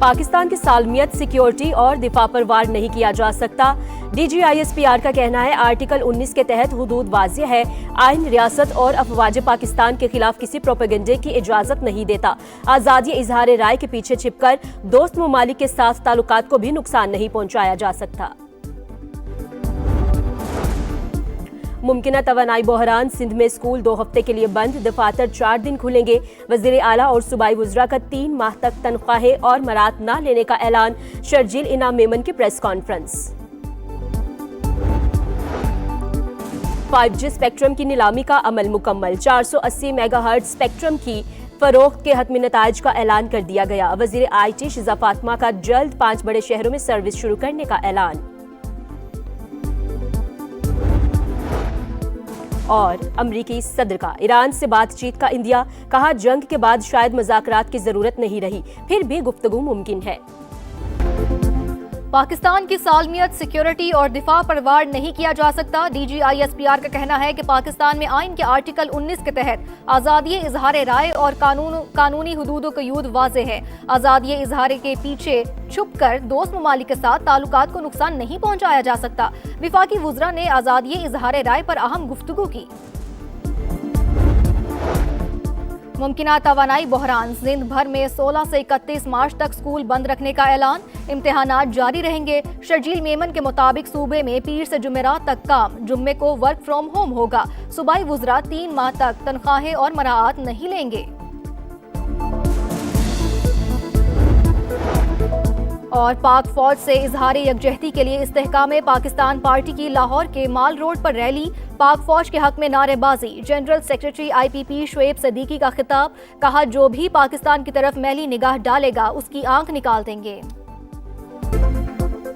पाकिस्तान की सालमियत, सिक्योरिटी और दिफा पर वार नहीं किया जा सकता। DGISPR का कहना है आर्टिकल 19 के तहत हुदूद वाज़ेह है। आइन रियासत और अफवाज पाकिस्तान के खिलाफ किसी प्रोपेगेंडे की इजाजत नहीं देता। आज़ादी इजहार राय के पीछे छिपकर दोस्त ममालिक के साथ ताल्लुकात को भी नुकसान नहीं पहुंचाया जा सकता। मुमकिना तवानाई बहरान, सिंध में स्कूल 2 हफ्ते के लिए बंद, दफातर 4 दिन खुलेंगे। वज़ीर आला और सूबाई वज़रा का 3 माह तक तनख्वाहें और मरात न लेने का ऐलान। शर्जील इनाम मेमन की प्रेस कॉन्फ्रेंस। 5G स्पेक्ट्रम की नीलामी का अमल मुकम्मल। 480 मेगाहर्ट्ज स्पेक्ट्रम की फरोख्त के हतमी नताइज का ऐलान कर दिया गया। वज़ीर IT शिजा फातिमा का जल्द 5 बड़े शहरों में सर्विस शुरू करने का ऐलान। और अमरीकी सदर का ईरान से बातचीत का इंदिया, कहा जंग के बाद शायद मुज़ाकरात की जरूरत नहीं रही, फिर भी गुफ्तगू मुमकिन है। पाकिस्तान की सालमियत, सिक्योरिटी और दिफा पर वार नहीं किया जा सकता। DGISPR का कहना है कि पाकिस्तान में आइन के आर्टिकल 19 के तहत आज़ादी इजहार राय और कानूनी हुदूद कयूद वाज़े है। आज़ादी इजहार के पीछे छुपकर दोस्त ममालिक के साथ ताल्लुकात को नुकसान नहीं पहुंचाया जा सकता। विफाकी वज़रा ने आज़ादी इजहार राय पर अहम गुफ्तगू की। मुमकिना तवानाई बहरान, सिंध भर में 16 से 31 मार्च तक स्कूल बंद रखने का ऐलान। इम्तिहानात जारी रहेंगे। शर्जील मेमन के मुताबिक सूबे में पीर से जुमेरात तक काम, जुम्मे को वर्क फ्रॉम होम होगा। सूबाई वज़रा 3 माह तक तनख्वाहें और मराआत नहीं लेंगे। और पाक फौज से इजहार यकजहती के लिए इस्तेहकाम पाकिस्तान पार्टी की लाहौर के माल रोड पर रैली। पाक फौज के हक में नारेबाजी। General secretary IPP Shoaib Siddiqui का खिताब, कहा जो भी पाकिस्तान की तरफ मैली निगाह डालेगा उसकी आंख निकाल देंगे।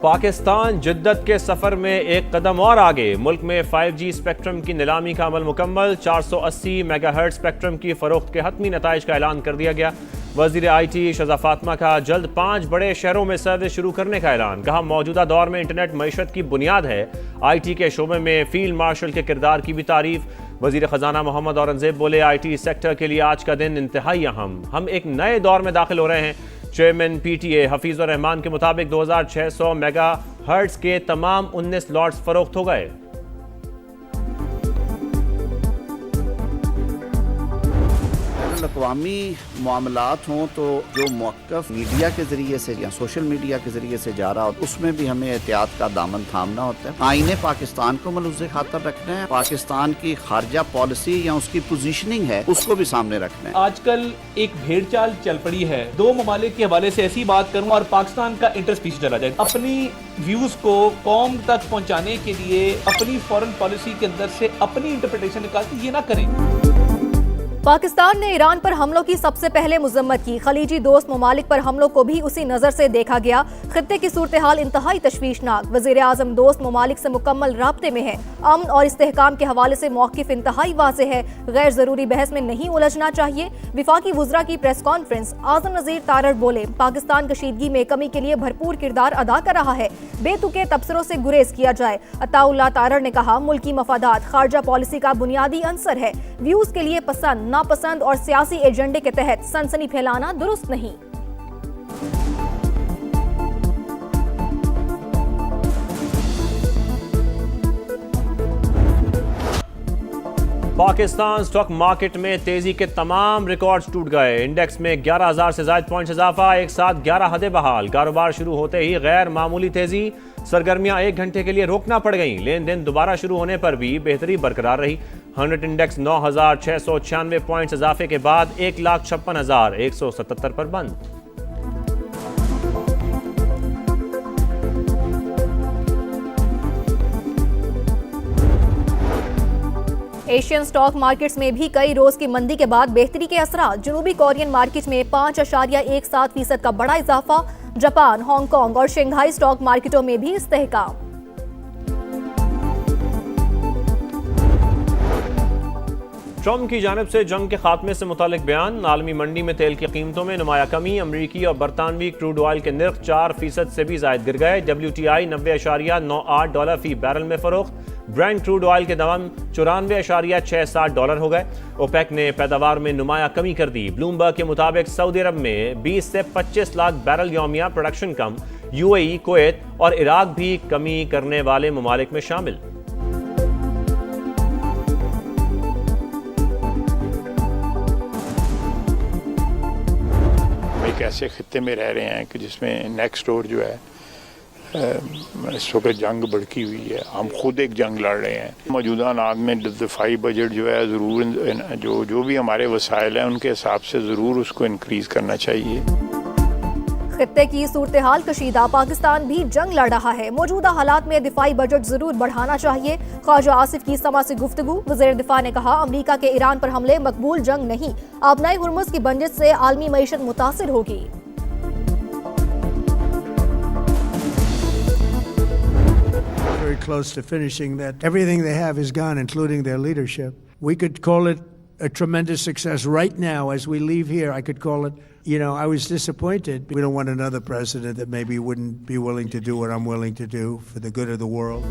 पाकिस्तान जिद्दत के सफर में एक कदम और आगे। मुल्क में 5G स्पेक्ट्रम की नीलामी का अमल मुकम्मल। 480 मेगाहर्ट्ज स्पेक्ट्रम की फरोख्त के हतमी नताइज का ऐलान कर दिया गया। वज़ीर IT शिजा फातिमा का जल्द 5 बड़े शहरों में सर्विस शुरू करने का ऐलान। कहा मौजूदा दौर में इंटरनेट मईशत की बुनियाद है। IT के शोबे में फील्ड मार्शल के किरदार की भी तारीफ। वज़ीर ख़जाना मोहम्मद औरंगज़ेब बोले IT सेक्टर के लिए आज का दिन इंतहाई अहम। हम एक नए दौर में दाखिल हो रहे हैं। चेयरमैन PTA हफीज़ुर रहमान के मुताबिक 2600 मेगा हर्ट्ज के तमाम 19 लॉट्स फरोख्त हो गए। अक़वामी मामलात हों तो जो मौक़िफ़ मीडिया के ज़रिए से या सोशल मीडिया के ज़रिए से जा रहा हो उसमें भी हमें एहतियात का दामन थामना होता है। आईने पाकिस्तान को मलूज़े खातर रखना है। पाकिस्तान की खारजा पॉलिसी या उसकी पोजीशनिंग है उसको भी सामने रखना है। आजकल एक भेड़ चाल चल पड़ी है। 2 ममालिक के हवाले से ऐसी बात करूँ और पाकिस्तान का इंटरेस्ट पीछे चला जाए। अपनी व्यूज को कौम तक पहुँचाने के लिए अपनी फॉरेन पॉलिसी के अंदर से अपनी इंटरप्रिटेशन निकालती, ये ना करें। पाकिस्तान ने ईरान पर हमलों की सबसे पहले मुजम्मत की। खलीजी दोस्त ममालिक पर हमलों को भी उसी नज़र से देखा गया। खित्ते की सूरत हाल इंतहाई तशवीशनाक। वज़ीर आज़म दोस्त ममालिक से मुकम्मल राब्ते में है। अमन और इस्तेहकाम के हवाले से मौक़िफ़ इंतहाई वाज़ेह है। गैर ज़रूरी बहस में नहीं उलझना चाहिए। विफाकी वज़रा की प्रेस कॉन्फ्रेंस। आज़म नज़ीर तारड़ बोले पाकिस्तान कशीदगी में कमी के लिए भरपूर किरदार अदा कर रहा है। बेतुके तबसरों से गुरेज किया जाए। अताउल्लाह तारड़ ने कहा मुल्की मफादात खारजा पॉलिसी का बुनियादी अंसर है। व्यूज के लिए पसंद नापसंद और सियासी एजेंडे के तहत सनसनी फैलाना दुरुस्त नहीं। पाकिस्तान स्टॉक मार्केट में तेजी के तमाम रिकॉर्ड्स टूट गए। इंडेक्स में 11,000 से ज्यादा पॉइंट्स इजाफा, एक साथ 11 हदें बहाल। कारोबार शुरू होते ही गैर मामूली तेजी। सरगर्मियां 1 घंटे के लिए रोकना पड़ गईं। लेन देन दोबारा शुरू होने पर भी बेहतरी बरकरार रही। 100 इंडेक्स 9,696 पॉइंट्स इजाफे के बाद 1,56,177 पर बंद। एशियन स्टॉक मार्केट्स में भी कई रोज की मंदी के बाद बेहतरी के असरात। जनूबी कोरियन मार्केट में 5.17% का बड़ा इजाफा। जापान, हांगकांग और शंघाई स्टॉक मार्केटों में भी इस्तेहकाम। ट्रंप की जानिब से जंग के खात्मे से मुतालिक बयान। आलमी मंडी में तेल की कीमतों में नुमाया कमी। अमरीकी और बरतानवी क्रूड ऑयल के निर्ख 4% से भी जायद गिर गए। WTI $90.98 फी बैरल में फरोख्त। ब्रेंट क्रूड ऑयल के दाम 94.67 डॉलर हो गए। ओपेक ने पैदावार में नुमाया कमी कर दी। ब्लूमबर्ग के मुताबिक सऊदी अरब में 20 से 25 लाख बैरल यौमिया प्रोडक्शन कम। यूएई, कुवैत और इराक भी कमी करने वाले ममालिक में शामिल। एक ऐसे खित्ते में रह रहे हैं कि जिसमें नेक्स्ट डोर जो है इस वक्त जंग भड़की हुई है। हम खुद एक जंग लड़ रहे हैं। मौजूदा हालात में दफाई बजट जो है ज़रूर जो भी हमारे वसाइल हैं उनके हिसाब से ज़रूर उसको इंक्रीज़ करना चाहिए। खित्ते की सूरत हाल कशीदा, पाकिस्तान भी जंग लड़ रहा है। मौजूदा हालात में दिफाई बजट जरूर बढ़ाना चाहिए। ख्वाजा आसिफ की समा से गुफ्तगू। वज़ीर दिफा ने कहा, अमरीका के ईरान पर हमले मकबूल जंग नहीं। आबनाई हुर्मुज़ की बंदिश से आलमी मईशत मुतासिर होगी। Very close to finishing that. Everything they have is gone, including their leadership. We could call it a tremendous success right now as we leave here. I could call it, I was disappointed. We don't want another president that maybe wouldn't be willing to do what I'm willing to do for the good of the world.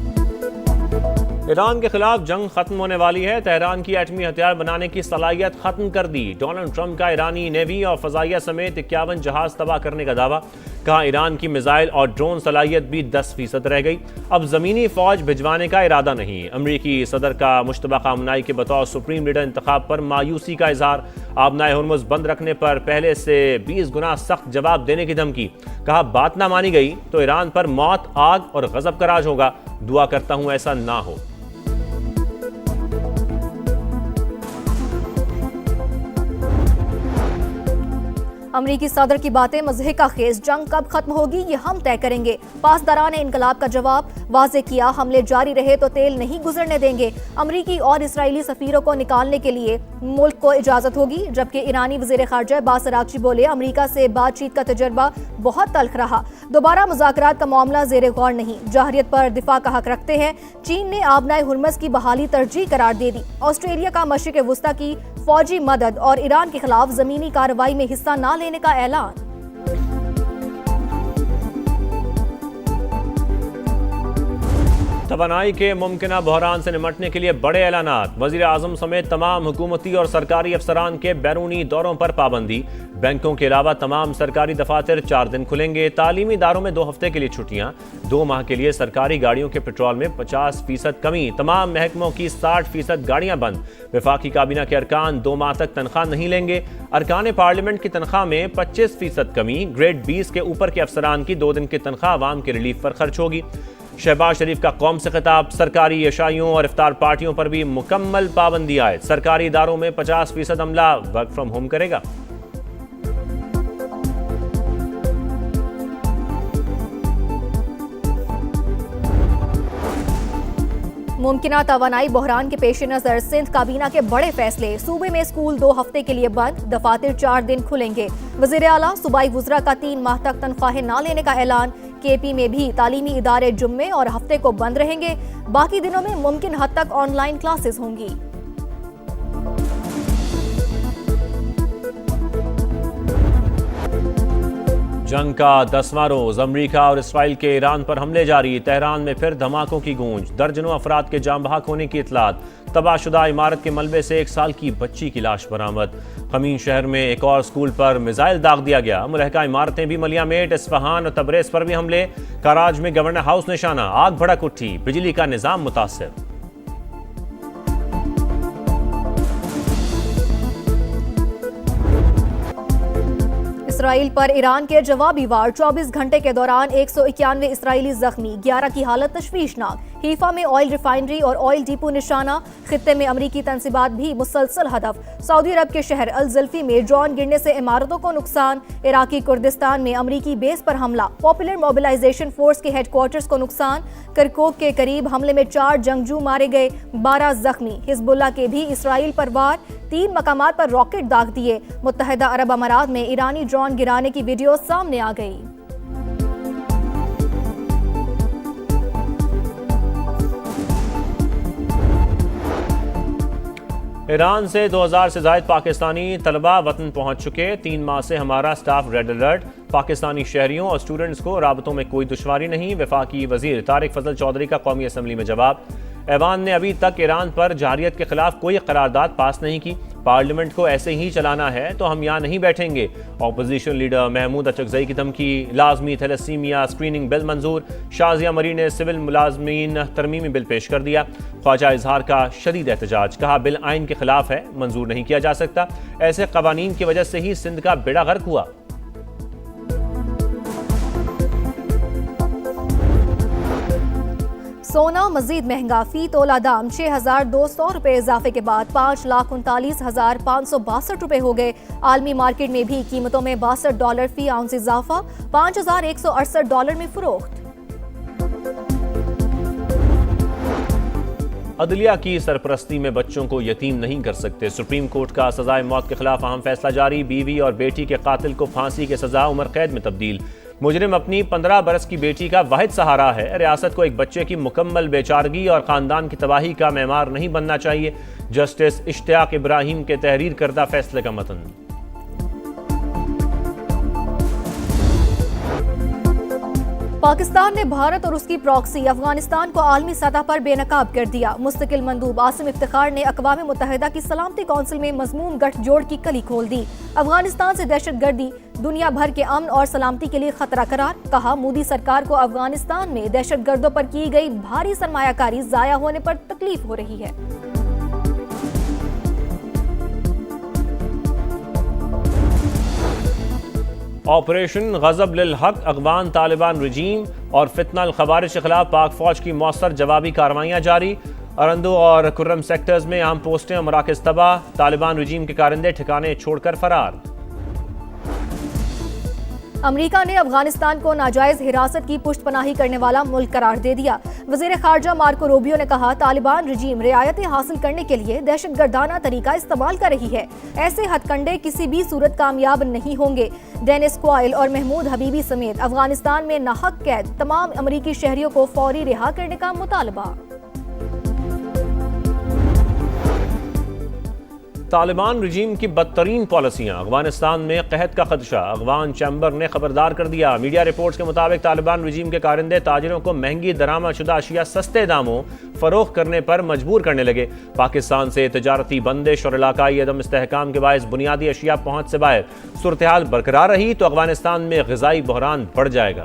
Iran के खिलाफ जंग खत्म होने वाली है। Tehran की एटमी हथियार बनाने की सलाहियत खत्म कर दी। डोनाल्ड ट्रंप का ईरानी नेवी और फजाइया समेत 51 जहाज तबाह करने का दावा। कहा, ईरान की मिसाइल और ड्रोन सलाहियत भी 10% रह गई। अब जमीनी फौज भिजवाने का इरादा नहीं। अमरीकी सदर का मुश्तबा खामनाई के बतौर सुप्रीम लीडर इंतखाब पर मायूसी का इजहार। आबनाए हुर्मुज़ बंद रखने पर पहले से 20 गुना सख्त जवाब देने की धमकी। कहा, बात ना मानी गई तो ईरान पर मौत, आग और गजब का राज होगा। दुआ करता हूं ऐसा ना हो। अमरीकी सदर की बातें मज़हे का खेज। जंग कब खत्म होगी ये हम तय करेंगे। पासदारान इनकलाब का जवाब वाज़े किया, हमले जारी रहे तो तेल नहीं गुजरने देंगे। अमरीकी और इसराइली सफीरों को निकालने के लिए मुल्क को इजाज़त होगी। जबकि ईरानी वज़ीर ख़ारजा अब्बास अराग़ची बोले, अमरीका से बातचीत का तजर्बा बहुत तल्ख रहा। दोबारा मुज़ाकरात का मामला ज़ेरे गौर नहीं। जहरियत पर दिफा का हक रखते हैं। चीन ने आबनाए हुर्मुज़ की बहाली तरजीह करार दे दी। ऑस्ट्रेलिया का मशरिक़ वुस्ता की फौजी मदद और ईरान के खिलाफ ज़मीनी कार्रवाई में हिस्सा न लेने का ऐलान। तवानाई के मुमकिना बहरान से निमटने के लिए बड़े ऐलानात। वज़ीर आज़म समेत तमाम हुकूमती और सरकारी अफसरान के बैरूनी दौरों पर पाबंदी। बैंकों के अलावा तमाम सरकारी दफातर 4 दिन खुलेंगे। तालीमी इदारों में 2 हफ्ते के लिए छुट्टियां। 2 माह के लिए सरकारी गाड़ियों के पेट्रोल में 50% कमी। तमाम महकमों की 60% गाड़ियां बंद। वफाकी काबीना के अरकान 2 माह तक तनख्वाह नहीं लेंगे। अरकान पार्लियामेंट की तनख्वाह में 25% कमी। ग्रेड 20 के ऊपर के अफसरान की 2 दिन की तनख्वाह आवाम के रिलीफ पर खर्च होगी। शहबाज शरीफ का कौम से खिताब। सरकारी यशाइयों और इफ्तार पार्टियों पर भी मुकम्मल पाबंदी आयद। सरकारी इदारों में 50% अमला वर्क फ्रॉम होम करेगा। मुमकिना तवानाई बहरान के पेश नज़र सिंध काबीना के बड़े फैसले। सूबे में स्कूल 2 हफ्ते के लिए बंद। दफातर 4 दिन खुलेंगे। वज़ीर आला सूबाई वुज़रा का 3 माह तक तनख्वाहें न लेने का ऐलान। केपी में भी तालीमी इदारे जुम्मे और हफ्ते को बंद रहेंगे। बाकी दिनों में मुमकिन हद तक ऑनलाइन क्लासेस होंगी। जंग का 10वां रोज। अमरीका और इसराइल के ईरान पर हमले जारी। तेहरान में फिर धमाकों की गूंज। दर्जनों अफराद के जाम बहक होने की इतलात। तबाहशुदा इमारत के मलबे से 1 साल की बच्ची की लाश बरामद। खमीन शहर में एक और स्कूल पर मिसाइल दाग दिया गया। मुलहका इमारतें भी मलियामेट। इस्फहान और तबरेज पर भी हमले। कराज में गवर्नर हाउस निशाना। आग भड़क उठी। बिजली का निजाम मुतासिर। इसराइल पर ईरान के जवाबी वार। 24 घंटे के दौरान 191 इसराइली जख्मी। 11 की हालत तशवीशनाक। हीफा में ऑयल रिफाइनरी और ऑयल डिपो निशाना। खित्ते में अमरीकी तंसीबात भी मुसलसल हदफ। सऊदी अरब के शहर अल ज़ल्फी में ड्रोन गिरने से इमारतों को नुकसान। इराकी कुर्दिस्तान में अमरीकी बेस पर हमला। पॉपुलर मोबिलाइजेशन फोर्स के हेडक्वार्टर्स को नुकसान। करकोक के करीब हमले में 4 जंगजू मारे गए, 12 जख्मी। हिजबुल्लाह के भी इसराइल पर वार। 3 मकामात पर रॉकेट दाग दिए। मुत्तहिदा अरब अमारात में ईरानी ड्रोन गिराने की वीडियो सामने आ गई। ईरान से 2000 से ज़ायद पाकिस्तानी तलबा वतन पहुंच चुके। 3 माह से हमारा स्टाफ रेड अलर्ट। पाकिस्तानी शहरियों और स्टूडेंट्स को राबतों में कोई दुश्वारी नहीं। वफाकी वजीर तारिक फजल चौधरी का कौमी असम्बली में जवाब। ऐवान ने अभी तक ईरान पर जारियत के खिलाफ कोई करारदाद पास नहीं की। पार्लियामेंट को ऐसे ही चलाना है तो हम यहाँ नहीं बैठेंगे। ऑपोजिशन लीडर महमूद अचकजई की धमकी। लाजमी थैलेसीमिया स्क्रीनिंग बिल मंजूर। शाजिया मरी ने सिविल मुलाजमीन तरमीमी बिल पेश कर दिया। ख्वाजा इजहार का शदीद एहतजाज। कहा बिल आइन के खिलाफ है, मंजूर नहीं किया जा सकता। ऐसे कवानीन की वजह से ही सिंध का बेड़ा गर्क हुआ। सोना मजीद महंगा, फी तोला दाम 6,200 रुपए इजाफे के बाद 5,39,562 रुपए हो गए। आलमी मार्केट में भी कीमतों में $62 फी आउंस इजाफा, $5,168 में फरोख्त। अदलिया की सरपरस्ती में बच्चों को यतीम नहीं कर सकते। सुप्रीम कोर्ट का सजाए मौत के खिलाफ अहम फैसला जारी। बीवी और बेटी के कातिल को फांसी की सजा उम्र कैद में तब्दील। मुजरिम अपनी 15 बरस की बेटी का वाहिद सहारा है। रियासत को एक बच्चे की मुकम्मल बेचारगी और खानदान की तबाही का मेमार नहीं बनना चाहिए। जस्टिस इश्तियाक इब्राहिम के तहरीर करदा फैसले का मतन। पाकिस्तान ने भारत और उसकी प्रॉक्सी अफगानिस्तान को आलमी सतह पर बेनकाब कर दिया। मुस्तकिल मंदूब आसिम इफ्तिखार ने अक़वाम मुत्तहिदा की सलामती कौंसिल में मज़मूम गठजोड़ की कली खोल दी। अफगानिस्तान से दहशतगर्दी दुनिया भर के अमन और सलामती के लिए खतरा करार। कहा मोदी सरकार को अफगानिस्तान में दहशतगर्दों पर की गई भारी सरमायाकारी जाया होने पर तकलीफ हो रही है। ऑपरेशन गजब लिल हक, अफगान तालिबान रजीम और फितना खवारिज के खिलाफ पाक फौज की मौसर जवाबी कार्रवाइयाँ जारी। अरंदो और कुर्रम सेक्टर्स में अहम पोस्टें और मराकज़ तबाह। तालिबान रजीम के कारिंदे ठिकाने छोड़कर फरार। अमेरिका ने अफगानिस्तान को नाजायज हिरासत की पुष्टपनाही करने वाला मुल्क करार दे दिया। वज़ीर खारजा मार्को रूबियो ने कहा तालिबान रजीम रियायतें हासिल करने के लिए दहशतगर्दाना तरीका इस्तेमाल कर रही है। ऐसे हथकंडे किसी भी सूरत कामयाब नहीं होंगे। डेनिस क्वाइल और महमूद हबीबी समेत अफगानिस्तान में नाहक कैद तमाम अमरीकी शहरियों को फौरी रिहा करने का मुतालबा। तालिबान रजीम की बदतरीन पॉलिसियां, अफगानिस्तान में कहत का खदशा। अफगान चैम्बर ने खबरदार कर दिया। मीडिया रिपोर्ट्स के मुताबिक तालिबान रजीम के कारिंदे ताजिरों को महंगी दरामदशुदा अशिया सस्ते दामों फरोख्त करने पर मजबूर करने लगे। पाकिस्तान से तजारती बंदिश और इलाकाई अदम इस्तेहकाम के बायस बुनियादी अशिया पहुंच से बाहर सूरत हाल बरकरार रही तो अफगानिस्तान में ग़िज़ाई बहरान बढ़ जाएगा।